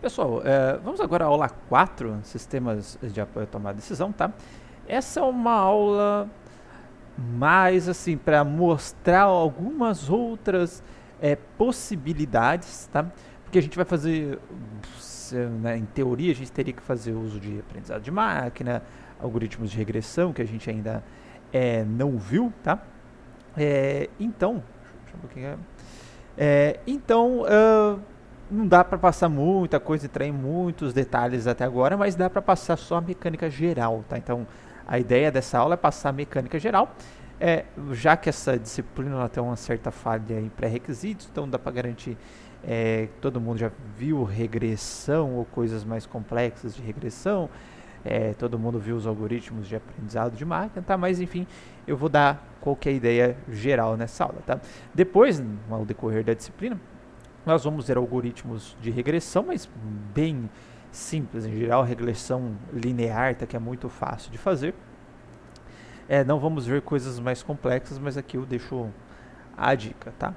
Pessoal, vamos agora à aula 4, Sistemas de Apoio à Tomada de Decisão, tá? Essa é uma aula mais assim para mostrar algumas outras possibilidades, tá? Porque a gente vai fazer, né, em teoria, a gente teria que fazer uso de aprendizado de máquina, algoritmos de regressão, que a gente ainda não viu, tá? Então, deixa eu ver o que então, não dá para passar muita coisa e entrar em muitos detalhes até agora, mas dá para passar só a mecânica geral, tá? Então, a ideia dessa aula é passar a mecânica geral, já que essa disciplina ela tem uma certa falha em pré-requisitos, então dá para garantir que todo mundo já viu regressão ou coisas mais complexas de regressão, todo mundo viu os algoritmos de aprendizado de máquina, tá? Mas enfim, eu vou dar qual que é a ideia geral nessa aula, tá? Depois, ao decorrer da disciplina, nós vamos ver algoritmos de regressão, mas bem simples, em geral, regressão linear, tá? Que é muito fácil de fazer. Não vamos ver coisas mais complexas, mas aqui eu deixo a dica, tá?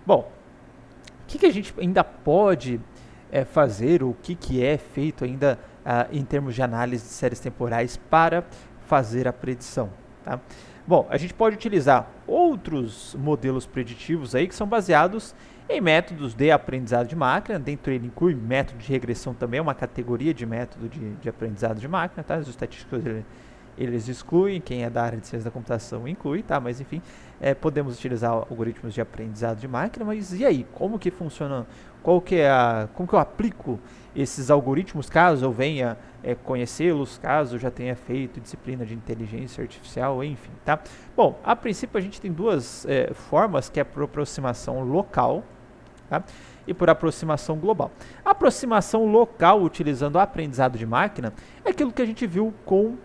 Bom, o que a gente ainda pode fazer, o que é feito ainda em termos de análise de séries temporais para fazer a predição, tá? Bom, a gente pode utilizar outros modelos preditivos aí que são baseados em métodos de aprendizado de máquina. Dentro ele inclui método de regressão também, uma categoria de método de aprendizado de máquina, tá? Os estatísticos eles excluem, quem é da área de ciência da computação inclui, tá? Mas enfim, podemos utilizar algoritmos de aprendizado de máquina, mas e aí? Como que funciona? Como que eu aplico esses algoritmos, caso eu venha conhecê-los, caso eu já tenha feito disciplina de inteligência artificial, enfim, tá? Bom, a princípio a gente tem duas formas, que é por aproximação local, tá? E por aproximação global. A aproximação local, utilizando o aprendizado de máquina, é aquilo que a gente viu com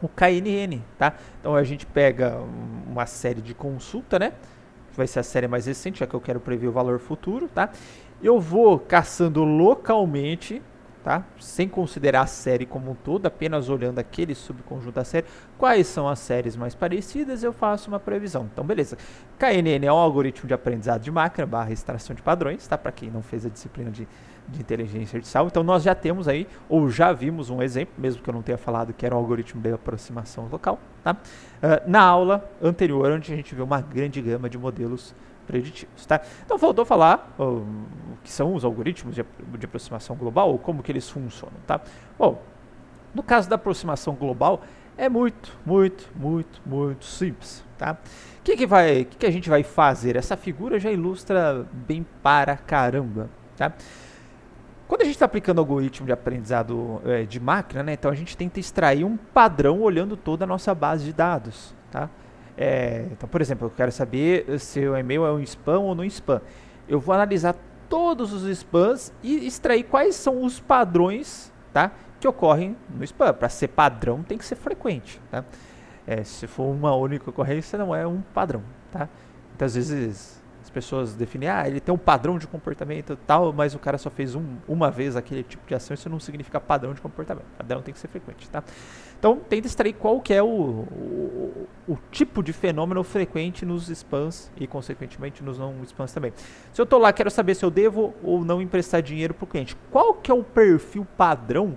o KNN, tá? Então a gente pega uma série de consulta, né? Vai ser a série mais recente, já que eu quero prever o valor futuro, tá? Eu vou caçando localmente, tá? Sem considerar a série como um todo, apenas olhando aquele subconjunto da série, quais são as séries mais parecidas, eu faço uma previsão. Então, beleza. KNN é um algoritmo de aprendizado de máquina / extração de padrões, tá? Para quem não fez a disciplina de inteligência artificial. Então, nós já temos aí, ou já vimos um exemplo, mesmo que eu não tenha falado que era um algoritmo de aproximação local, tá? Na aula anterior, onde a gente viu uma grande gama de modelos preditivos, tá? Então, faltou falar o que são os algoritmos de aproximação global, ou como que eles funcionam, tá? Bom, no caso da aproximação global, é muito simples, tá? O que a gente vai fazer? Essa figura já ilustra bem para caramba, tá? Quando a gente está aplicando algoritmo de aprendizado de máquina, né, então a gente tenta extrair um padrão olhando toda a nossa base de dados, tá? Então, por exemplo, eu quero saber se o e-mail é um spam ou não spam. Eu vou analisar todos os spams e extrair quais são os padrões, tá, que ocorrem no spam. Para ser padrão, tem que ser frequente, tá? Se for uma única ocorrência, não é um padrão, tá? Então, às vezes as pessoas definem, ele tem um padrão de comportamento tal, mas o cara só fez uma vez aquele tipo de ação, isso não significa padrão de comportamento. Padrão tem que ser frequente, tá? Então, tenta extrair qual que é o tipo de fenômeno frequente nos spams e, consequentemente, nos não spams também. Se eu estou lá, quero saber se eu devo ou não emprestar dinheiro para o cliente. Qual que é o perfil padrão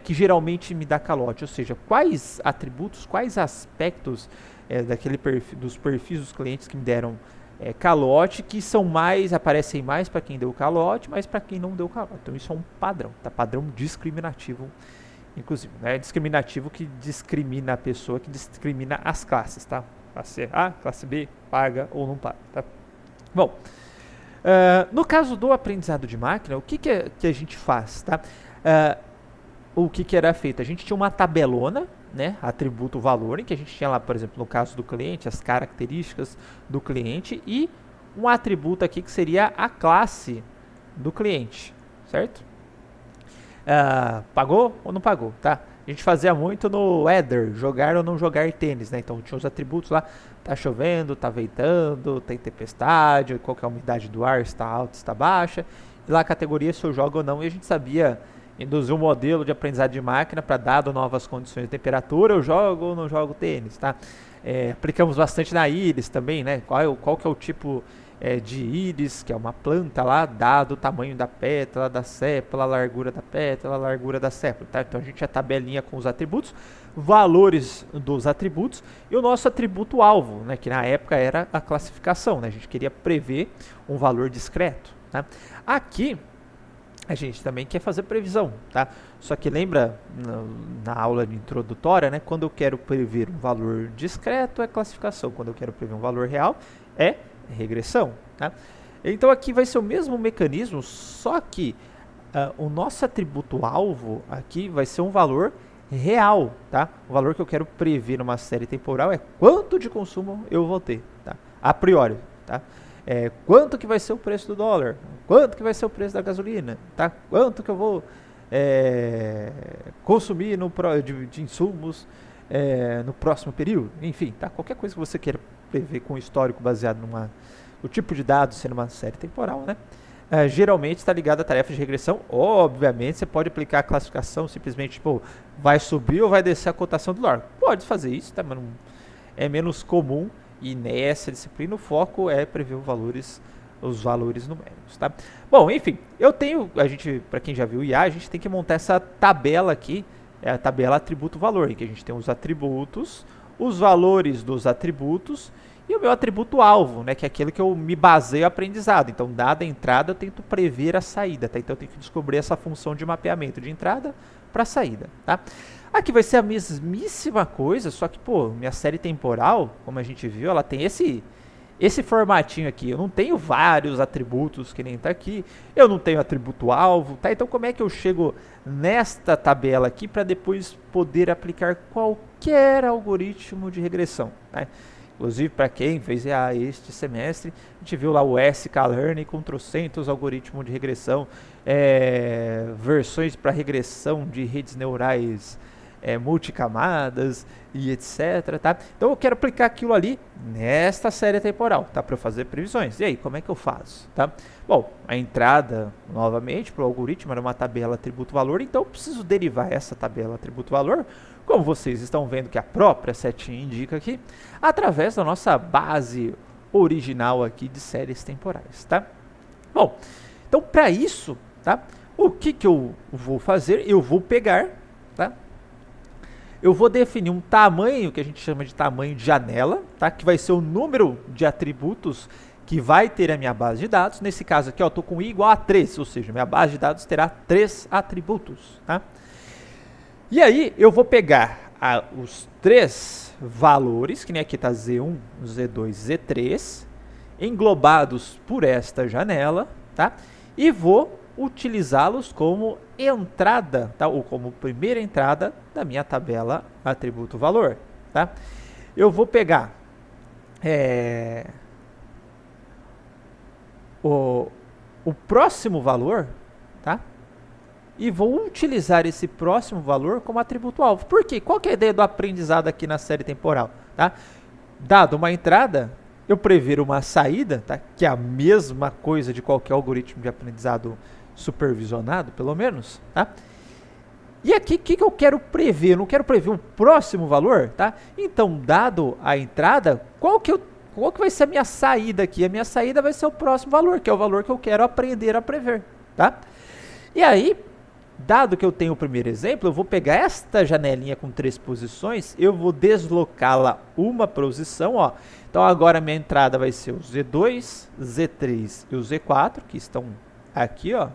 que geralmente me dá calote? Ou seja, quais atributos, quais aspectos dos perfis dos clientes que me deram calote, que aparecem mais para quem deu calote, mas para quem não deu calote. Então, isso é um padrão, tá? Padrão discriminativo, inclusive, né? Discriminativo que discrimina a pessoa, que discrimina as classes, tá? Classe A, classe B, paga ou não paga, tá? Bom, no caso do aprendizado de máquina, o que a gente faz, tá? O que era feito? A gente tinha uma tabelona, né? Atributo valor, em que a gente tinha lá, por exemplo, no caso do cliente, as características do cliente e um atributo aqui que seria a classe do cliente, certo? Pagou ou não pagou, tá? A gente fazia muito no weather, jogar ou não jogar tênis, né? Então tinha os atributos lá, tá chovendo, tá ventando, tem tempestade, qual que é a umidade do ar, está alta, está baixa, e lá a categoria se eu jogo ou não, e a gente sabia induzir um modelo de aprendizado de máquina para, dado novas condições de temperatura, eu jogo ou não jogo tênis, tá? Aplicamos bastante na íris também, né? Qual que é o tipo de íris, que é uma planta lá, dado o tamanho da pétala, da sépala, a largura da pétala, a largura da sépala. Tá? Então a gente tinha a tabelinha com os atributos, valores dos atributos e o nosso atributo alvo, né, que na época era a classificação. Né? A gente queria prever um valor discreto. Tá? Aqui a gente também quer fazer previsão, tá? Só que lembra na aula introdutória, né? Quando eu quero prever um valor discreto é classificação, quando eu quero prever um valor real é regressão, tá? Então aqui vai ser o mesmo mecanismo, só que o nosso atributo alvo aqui vai ser um valor real, tá? O valor que eu quero prever numa série temporal é quanto de consumo eu vou ter, tá? A priori, tá? Quanto que vai ser o preço do dólar, quanto que vai ser o preço da gasolina, tá? Quanto que eu vou consumir de insumos no próximo período, enfim, tá? Qualquer coisa que você queira prever com histórico baseado o tipo de dados sendo uma série temporal, né? Geralmente está ligado à tarefa de regressão. Obviamente você pode aplicar a classificação simplesmente tipo, vai subir ou vai descer a cotação do dólar. Pode fazer isso, tá? Mas não, é menos comum. E nessa disciplina o foco é prever os valores numéricos, tá? Bom, enfim, para quem já viu o IA, a gente tem que montar essa tabela aqui, é a tabela atributo-valor, em que a gente tem os atributos, os valores dos atributos e o meu atributo-alvo, né, que é aquele que eu me baseio no aprendizado. Então, dada a entrada, eu tento prever a saída, tá? Então, eu tenho que descobrir essa função de mapeamento de entrada para saída, tá? Aqui vai ser a mesmíssima coisa, só que, minha série temporal, como a gente viu, ela tem esse formatinho aqui. Eu não tenho vários atributos, que nem tá aqui. Eu não tenho atributo-alvo, tá? Então, como é que eu chego nesta tabela aqui para depois poder aplicar qualquer algoritmo de regressão, tá? Inclusive, para quem fez este semestre, a gente viu lá o sklearn com trocentos algoritmos de regressão, versões para regressão de redes neurais multicamadas e etc, tá? Então eu quero aplicar aquilo ali nesta série temporal, tá? Para eu fazer previsões. E aí, como é que eu faço, tá? Bom, a entrada, novamente, para o algoritmo era uma tabela atributo-valor, então eu preciso derivar essa tabela atributo-valor, como vocês estão vendo que a própria setinha indica aqui, através da nossa base original aqui de séries temporais, tá? Bom, então para isso, tá? O que eu vou fazer? Eu vou pegar, tá? Eu vou definir um tamanho que a gente chama de tamanho de janela, tá? Que vai ser o número de atributos que vai ter a minha base de dados. Nesse caso aqui, eu estou com i igual a 3, ou seja, minha base de dados terá 3 atributos, tá? E aí, eu vou pegar os 3 valores, que nem aqui está Z1, Z2, Z3, englobados por esta janela, tá? E vou utilizá-los como entrada, tá? Ou como primeira entrada da minha tabela atributo-valor, tá? Eu vou pegar o próximo valor, tá? E vou utilizar esse próximo valor como atributo-alvo. Por quê? Qual que é a ideia do aprendizado aqui na série temporal, tá? Dado uma entrada, eu prever uma saída, tá? Que é a mesma coisa de qualquer algoritmo de aprendizado supervisionado, pelo menos, tá? E aqui, o que eu quero prever? Eu não quero prever o próximo valor, tá? Então, dado a entrada, qual que vai ser a minha saída aqui? A minha saída vai ser o próximo valor, que é o valor que eu quero aprender a prever, tá? E aí, dado que eu tenho o primeiro exemplo, eu vou pegar esta janelinha com 3 posições, eu vou deslocá-la uma posição, ó. Então, agora a minha entrada vai ser o Z2, Z3 e o Z4, que estão aqui, ó.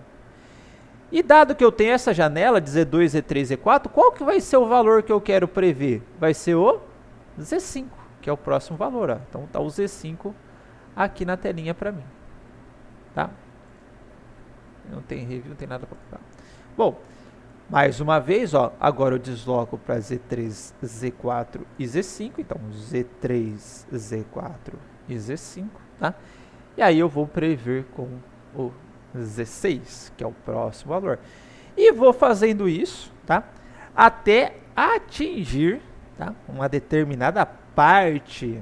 E dado que eu tenho essa janela de Z2, Z3, Z4, qual que vai ser o valor que eu quero prever? Vai ser o Z5, que é o próximo valor, ó. Então tá o Z5 aqui na telinha para mim, tá? Não tem review, não tem nada para colocar. Bom, mais uma vez, ó, agora eu desloco para Z3, Z4 e Z5, então Z3, Z4 e Z5, tá? E aí eu vou prever com o Z6, que é o próximo valor. E vou fazendo isso, tá? Até atingir, tá? Uma determinada parte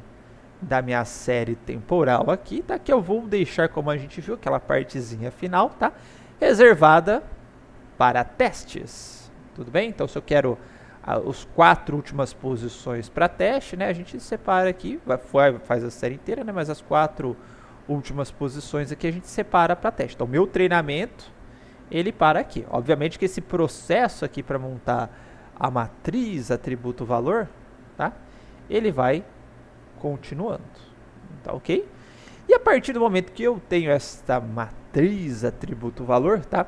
da minha série temporal aqui, tá? Que eu vou deixar, como a gente viu, aquela partezinha final, tá? Reservada para testes. Tudo bem? Então, se eu quero os 4 últimas posições para teste, né? A gente separa aqui, faz a série inteira, né? Mas as 4 últimas posições aqui a gente separa para teste. Então, meu treinamento, ele para aqui. Obviamente que esse processo aqui para montar a matriz atributo valor, tá? Ele vai continuando, tá ok? E a partir do momento que eu tenho esta matriz atributo valor, tá?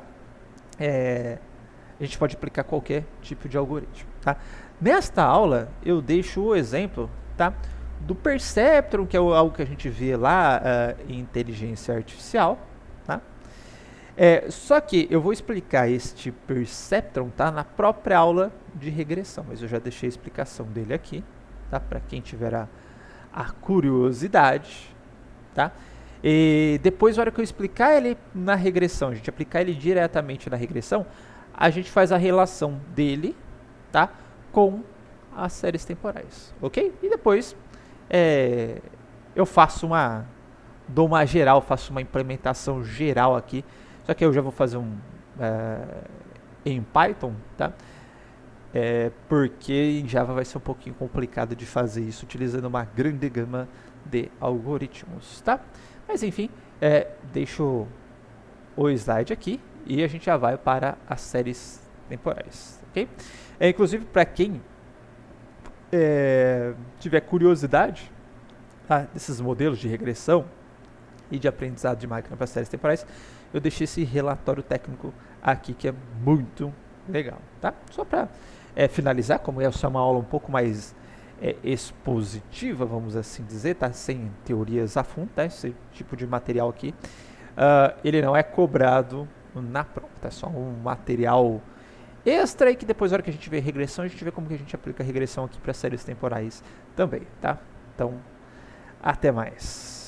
A gente pode aplicar qualquer tipo de algoritmo, tá? Nesta aula eu deixo o exemplo, tá? Do Perceptron, que é algo que a gente vê lá em inteligência artificial, tá? Só que eu vou explicar este Perceptron, tá? Na própria aula de regressão, mas eu já deixei a explicação dele aqui, tá? Para quem tiver a curiosidade, tá? E depois, na hora que eu explicar ele na regressão, a gente aplicar ele diretamente na regressão, a gente faz a relação dele, tá? Com as séries temporais, ok? E depois eu dou uma geral, faço uma implementação geral aqui, só que eu já vou fazer em Python, tá? Porque em Java vai ser um pouquinho complicado de fazer isso utilizando uma grande gama de algoritmos, tá? Mas enfim, deixo o slide aqui e a gente já vai para as séries temporais, ok? Inclusive, para quem tiver curiosidade, tá, desses modelos de regressão e de aprendizado de máquina para séries temporais, eu deixei esse relatório técnico aqui que é muito legal, tá? Só para finalizar, como essa é uma aula um pouco mais expositiva, vamos assim dizer, tá? Sem teorias a fundo, tá? Esse tipo de material aqui, ele não é cobrado na prova, tá? É só um material extra e que depois, na hora que a gente vê regressão, a gente vê como que a gente aplica a regressão aqui para séries temporais também, tá? Então, até mais.